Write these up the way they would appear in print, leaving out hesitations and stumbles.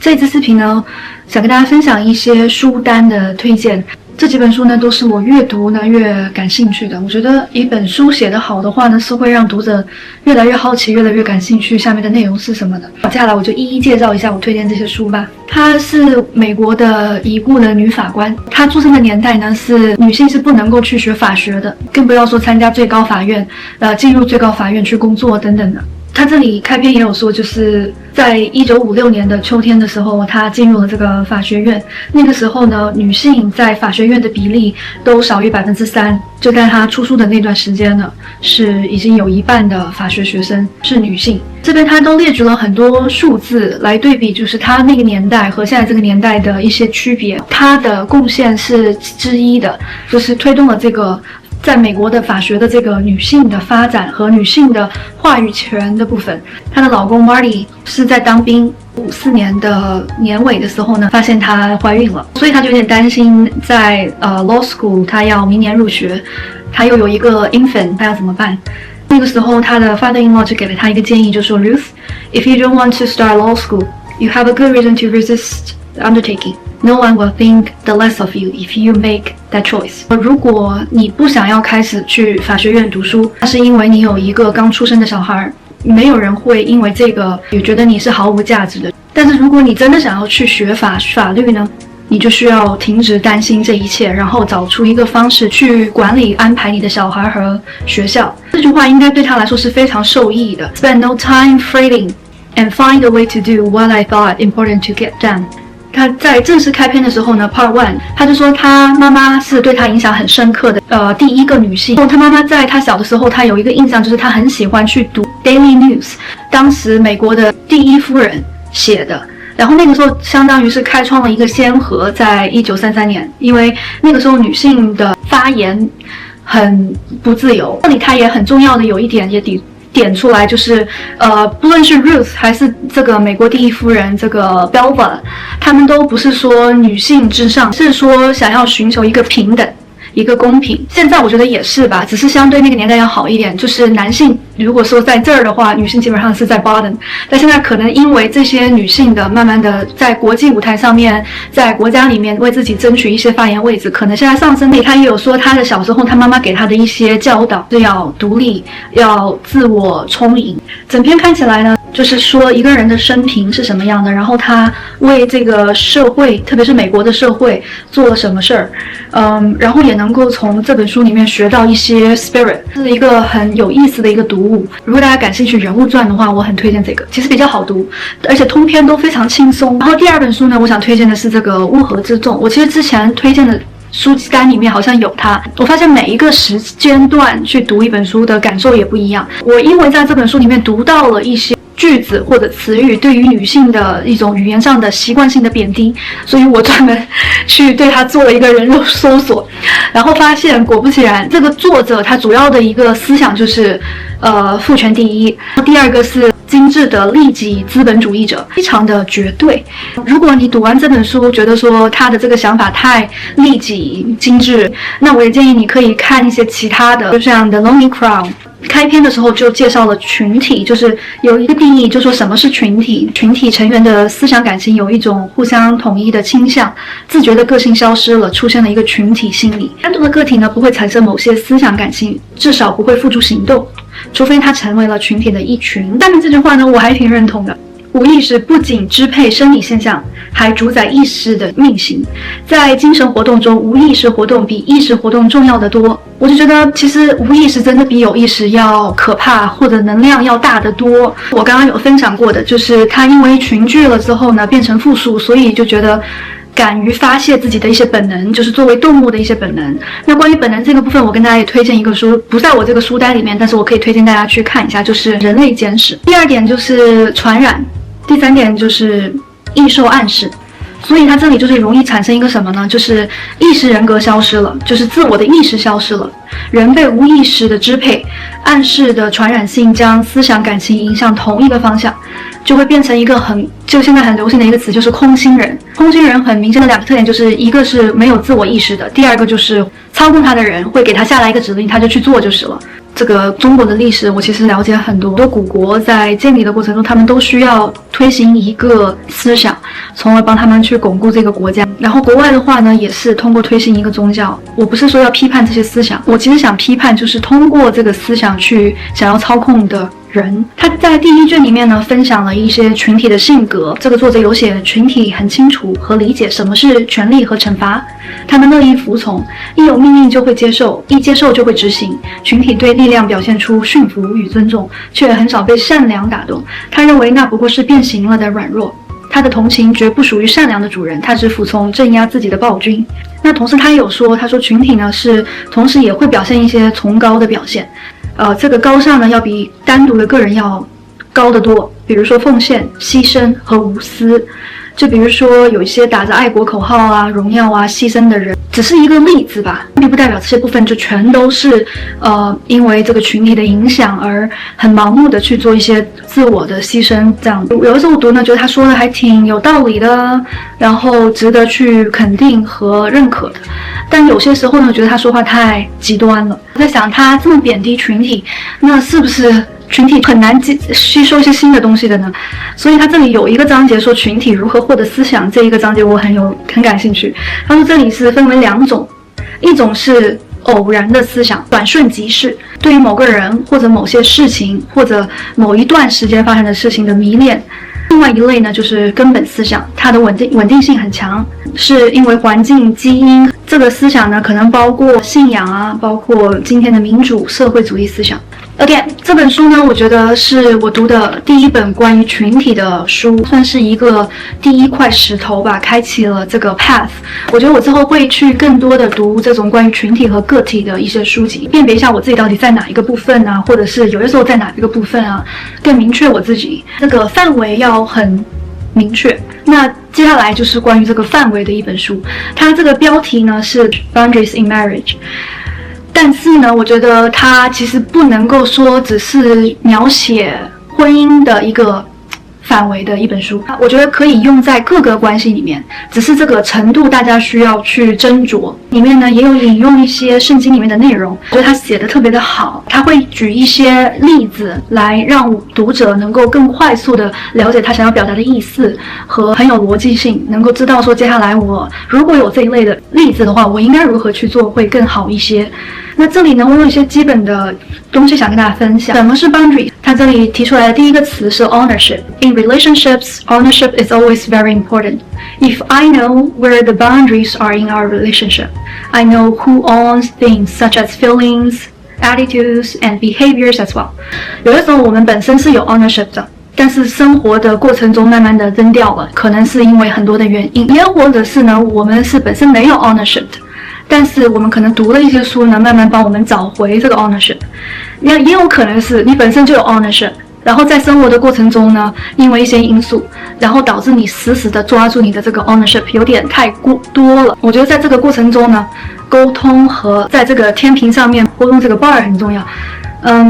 这次视频呢，想跟大家分享一些书单的推荐。这几本书呢，都是我越读呢越感兴趣的。我觉得一本书写得好的话呢，是会让读者越来越好奇，越来越感兴趣下面的内容是什么的。接下来我就一一介绍一下我推荐这些书吧。她是美国的已故的女法官，她出生的年代呢是女性是不能够去学法学的，更不要说参加最高法院，进入最高法院去工作等等的。他这里开篇也有说，就是在1956年的秋天的时候，他进入了这个法学院。那个时候呢，女性在法学院的比例都少于3%。就在他出书的那段时间呢，是已经有一半的法学学生是女性。这边他都列举了很多数字来对比，就是他那个年代和现在这个年代的一些区别。他的贡献是之一的，就是推动了这个在美国的法学的这个女性的发展和女性的话语权的部分。她的老公 Marty 是在当兵54年的年尾的时候呢，发现她怀孕了，所以她就有点担心在law school 她要明年入学，她又有一个 infant， 她要怎么办？那个时候她的 father-in-law 就给了她一个建议，就说 Ruth, if you don't want to start law school, you have a good reason to resist the undertaking.No one will think the less of you if you make that choice. 如果你不想要开始去法学院读书，那是因为你有一个刚出生的小孩，没有人会因为这个也觉得你是毫无价值的。但是如果你真的想要去学法律呢，你就需要停止担心这一切，然后找出一个方式去管理安排你的小孩和学校。这句话应该对他来说是非常受益的。Spend no time fretting and find a way to do what I thought important to get done.他在正式开篇的时候呢 Part 1他就说他妈妈是对他影响很深刻的第一个女性。他妈妈在他小的时候，他有一个印象，就是他很喜欢去读 Daily News， 当时美国的第一夫人写的，然后那个时候相当于是开创了一个先河，在1933年，因为那个时候女性的发言很不自由。这里他也很重要的有一点也点出来，就是不论是 Ruth 还是这个美国第一夫人这个 Belva， 他们都不是说女性至上，是说想要寻求一个平等，一个公平。现在我觉得也是吧，只是相对那个年代要好一点，就是男性如果说在这儿的话，女性基本上是在 bottom， 但现在可能因为这些女性的慢慢的在国际舞台上面，在国家里面为自己争取一些发言位置，可能现在上升。他也有说他的小时候他妈妈给他的一些教导是要独立，要自我充盈。整篇看起来呢，就是说一个人的生平是什么样的，然后他为这个社会，特别是美国的社会做了什么事儿，然后也能够从这本书里面学到一些 spirit， 是一个很有意思的一个读物。如果大家感兴趣人物传的话，我很推荐这个，其实比较好读，而且通篇都非常轻松。然后第二本书呢，我想推荐的是这个《乌合之众》。我其实之前推荐的书单里面好像有它，我发现每一个时间段去读一本书的感受也不一样。我因为在这本书里面读到了一些句子或者词语对于女性的一种语言上的习惯性的贬低，所以我专门去对它做了一个人肉搜索，然后发现果不其然，这个作者他主要的一个思想就是父权第一，第二个是精致的利己资本主义者，非常的绝对。如果你读完这本书觉得说他的这个想法太利己精致，那我也建议你可以看一些其他的，就像 The Lonely Crowd。开篇的时候就介绍了群体，就是有一个定义，就说什么是群体，群体成员的思想感情有一种互相统一的倾向，自觉的个性消失了，出现了一个群体心理。单独的个体呢，不会产生某些思想感情，至少不会付诸行动，除非他成为了群体的一群。下面这句话呢，我还挺认同的。无意识不仅支配生理现象，还主宰意识的运行。在精神活动中，无意识活动比意识活动重要得多。我就觉得其实无意识真的比有意识要可怕，或者能量要大得多。我刚刚有分享过的，就是它因为群聚了之后呢，变成复数，所以就觉得敢于发泄自己的一些本能，就是作为动物的一些本能。那关于本能这个部分，我跟大家也推荐一个书，不在我这个书单里面，但是我可以推荐大家去看一下，就是《人类简史》。第二点就是传染，第三点就是易受暗示。所以它这里就是容易产生一个什么呢？就是意识人格消失了，就是自我的意识消失了，人被无意识的支配，暗示的传染性将思想感情影向同一个方向，就会变成一个就现在很流行的一个词，就是空心人。空心人很明显的两个特点，就是一个是没有自我意识的，第二个就是操控他的人会给他下来一个指令，他就去做就是了。这个中国的历史，我其实了解很多。很多古国在建立的过程中，他们都需要推行一个思想，从而帮他们去巩固这个国家。然后国外的话呢，也是通过推行一个宗教。我不是说要批判这些思想，我其实想批判就是通过这个思想去想要操控的人。他在第1卷里面呢，分享了一些群体的性格。这个作者有写群体很清楚和理解什么是权力和惩罚，他们乐意服从，一有命令就会接受，一接受就会执行。群体对力量表现出驯服与尊重，却很少被善良打动。他认为那不过是变形了的软弱。他的同情绝不属于善良的主人，他只服从镇压自己的暴君。那同时他也有说，他说群体呢是同时也会表现一些崇高的表现，这个高尚呢要比单独的个人要高得多，比如说奉献、牺牲和无私。就比如说有一些打着爱国口号啊、荣耀啊、牺牲的人，只是一个例子吧，并不代表这些部分就全都是因为这个群体的影响而很盲目的去做一些自我的牺牲。这样有的时候我读呢，觉得他说的还挺有道理的，然后值得去肯定和认可的。但有些时候呢，觉得他说话太极端了。我在想，他这么贬低群体，那是不是群体很难吸收一些新的东西的呢？所以他这里有一个章节说群体如何获得思想，这一个章节我很感兴趣。他说这里是分为2种，一种是偶然的思想，转瞬即逝，对于某个人或者某些事情或者某一段时间发生的事情的迷恋。另外一类呢，就是根本思想，它的稳定性很强，是因为环境、基因。这个思想呢，可能包括信仰啊，包括今天的民主、社会主义思想。Again， 这本书呢，我觉得是我读的第1本关于群体的书，算是一个第1块石头吧，开启了这个 path。我觉得我之后会去更多的读这种关于群体和个体的一些书籍，辨别一下我自己到底在哪一个部分啊，或者是有的时候在哪一个部分啊，更明确我自己这个范围要很明确。那接下来就是关于这个范围的一本书，它这个标题呢是 Boundaries in Marriage。但是呢，我觉得它其实不能够说只是描写婚姻的一个范围的一本书，我觉得可以用在各个关系里面，只是这个程度大家需要去斟酌。里面呢也有引用一些圣经里面的内容，我觉得他写的特别的好，他会举一些例子来让读者能够更快速的了解他想要表达的意思，和很有逻辑性，能够知道说接下来我如果有这一类的例子的话，我应该如何去做会更好一些。那这里呢，我有一些基本的东西想跟大家分享。什么是 boundary？ 它这里提出来的第一个词是 ownership。 In relationships, ownership is always very important. If I know where the boundaries are in our relationship, I know who owns things such as feelings, attitudes, and behaviors as well. 有的时候我们本身是有 ownership 的，但是生活的过程中慢慢的扔掉了，可能是因为很多的原因，也或者是呢，我们是本身没有 ownership 的，但是我们可能读了一些书呢，慢慢帮我们找回这个 ownership。也有可能是你本身就有 ownership， 然后在生活的过程中呢，因为一些因素，然后导致你死死的抓住你的这个 ownership 有点太多了。我觉得在这个过程中呢，沟通和在这个天平上面拨弄这个 bar 很重要。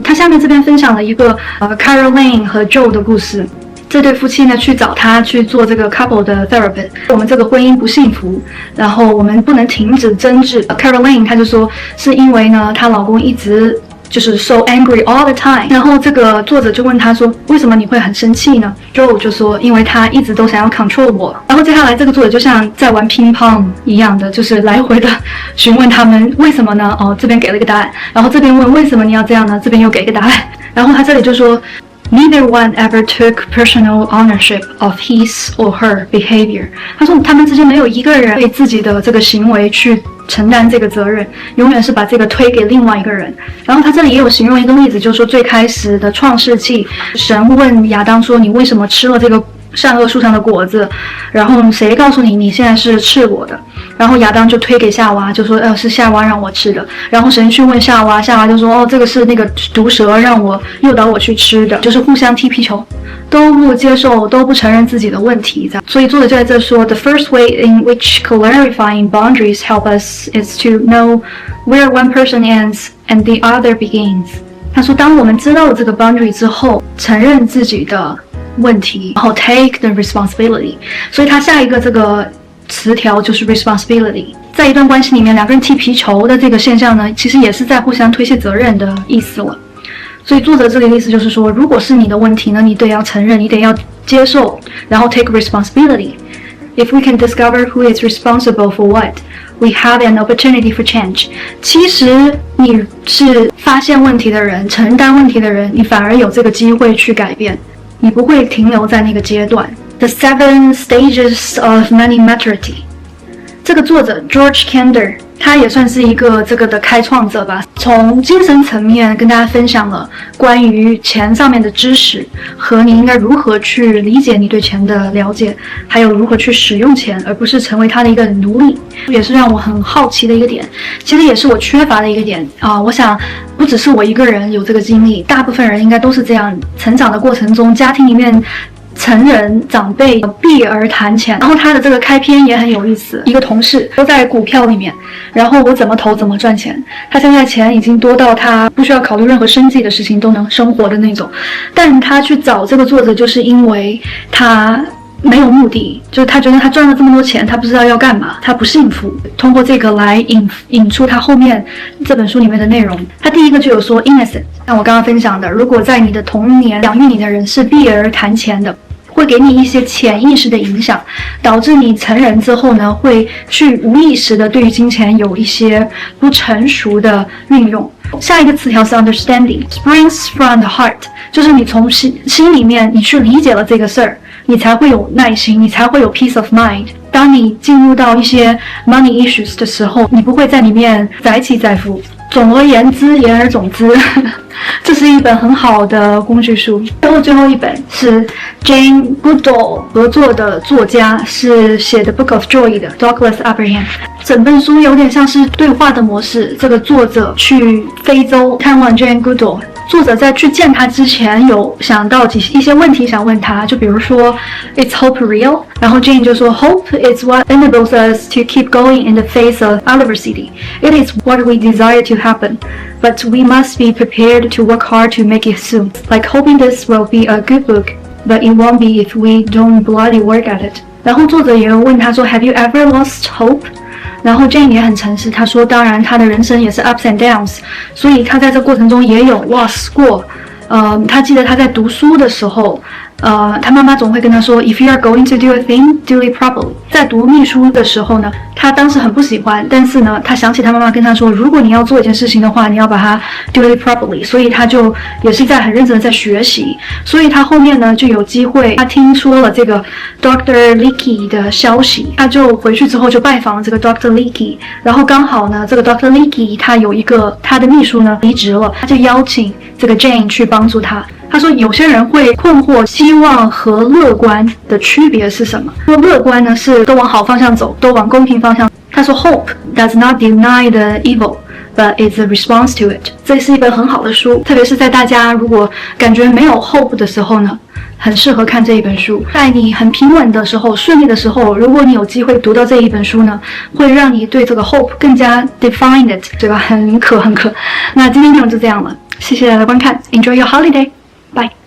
他下面这边分享了一个Caroline 和 Joe 的故事。这对夫妻呢去找他去做这个 couple 的 therapist， 我们这个婚姻不幸福，然后我们不能停止争执。Caroline 她就说是因为呢她老公一直就是 so angry all the time， 然后这个作者就问他说为什么你会很生气呢？ Joe 就说因为他一直都想要 control 我。然后接下来这个作者就像在玩乒乓一样的，就是来回的询问他们为什么呢？这边给了一个答案，然后这边问为什么你要这样呢？这边又给一个答案，然后他这里就说Neither one ever took personal ownership of his or her behavior。 他说他们之间没有一个人对自己的这个行为去承担这个责任，永远是把这个推给另外一个人。然后他这里也有形容一个例子，就是说最开始的创世纪，神问亚当说你为什么吃了这个善恶树上的果子，然后谁告诉你你现在是赤裸的？然后亚当就推给夏娃，就说是夏娃让我吃的。然后神去问夏娃，夏娃就说这个是那个毒蛇让我诱导我去吃的，就是互相踢皮球，都不接受，都不承认自己的问题。所以作者就在这说 The first way in which clarifying boundaries help us is to know where one person ends and the other begins。 他说当我们知道了这个 boundary 之后，承认自己的问题，然后 take the responsibility。 所以他下一个这个词条就是 responsibility。在一段关系里面，两个人踢皮球的这个现象呢，其实也是在互相推卸责任的意思了。所以作者这里的意思就是说，如果是你的问题呢，你得要承认，你得要接受，然后 take responsibility。If we can discover who is responsible for what, we have an opportunity for change. 其实你是发现问题的人，承担问题的人，你反而有这个机会去改变，你不会停留在那个阶段。The 7 stages of money maturity. 这个作者 George Kender 他也算是一个这个的开创者吧，从精神层面跟大家分享了关于钱上面的知识和你应该如何去理解你对钱的了解，还有如何去使用钱，而不是成为他的一个奴隶，也是让我很好奇的一个点，其实也是我缺乏的一个点啊。我想不只是我一个人有这个经历，大部分人应该都是这样，成长的过程中家庭里面成人长辈避而谈钱，然后他的这个开篇也很有意思。一个同事都在股票里面，然后我怎么投怎么赚钱，他现在钱已经多到他不需要考虑任何生计的事情都能生活的那种。但他去找这个作者，就是因为他没有目的，就是他觉得他赚了这么多钱，他不知道要干嘛，他不幸福。通过这个来引出他后面这本书里面的内容。他第一个就有说 innocent， 像我刚刚分享的，如果在你的童年养育你的人是避而谈钱的，会给你一些潜意识的影响，导致你成人之后呢，会去无意识的对于金钱有一些不成熟的运用。下一个词条是 understanding， springs from the heart， 就是你从心里面你去理解了这个事儿，你才会有耐心，你才会有 peace of mind。当你进入到一些 money issues 的时候，你不会在里面载起载浮。总而言之，言而总之，这是一本很好的工具书。最后一本是 Jane Goodall 合作的作家，是写的 Book of Joy 的 Douglas Abraham。整本书有点像是对话的模式，这个作者去非洲探望 Jane Goodall。作者在去见他之前有想到一些问题想问他，就比如说 Is hope real？ 然后 Jane 就说 Hope is what enables us to keep going in the face of adversity. It is what we desire to happen, but we must be prepared to work hard to make it soon. Like hoping this will be a good book, but it won't be if we don't bloody work at it. 然后作者也有问他说 Have you ever lost hope？然后 Jane 也很诚实，她说当然她的人生也是 ups and downs， 所以她在这过程中也有 lost 过。她记得她在读书的时候，她妈妈总会跟她说 If you are going to do a thing, do it properly。 在读秘书的时候呢，她当时很不喜欢，但是呢，她想起她妈妈跟她说，如果你要做一件事情的话，你要把它 do it properly。 所以她就也是在很认真的在学习，所以她后面呢就有机会，她听说了这个 Dr. Leakey 的消息，她就回去之后就拜访了这个 Dr. Leakey， 然后刚好呢这个 Dr. Leakey 他有一个他的秘书呢离职了，他就邀请这个 Jane 去帮助他。他说有些人会困惑希望和乐观的区别是什么，说乐观呢是都往好方向走，都往公平方向。他说 Hope does not deny the evil, but it's a response to it。 这是一本很好的书，特别是在大家如果感觉没有 hope 的时候呢，很适合看这一本书。在你很平稳的时候，顺利的时候，如果你有机会读到这一本书呢，会让你对这个 hope 更加 define it， 这个很可。那今天内容就这样了，谢谢大家的观看， Enjoy your holiday， bye。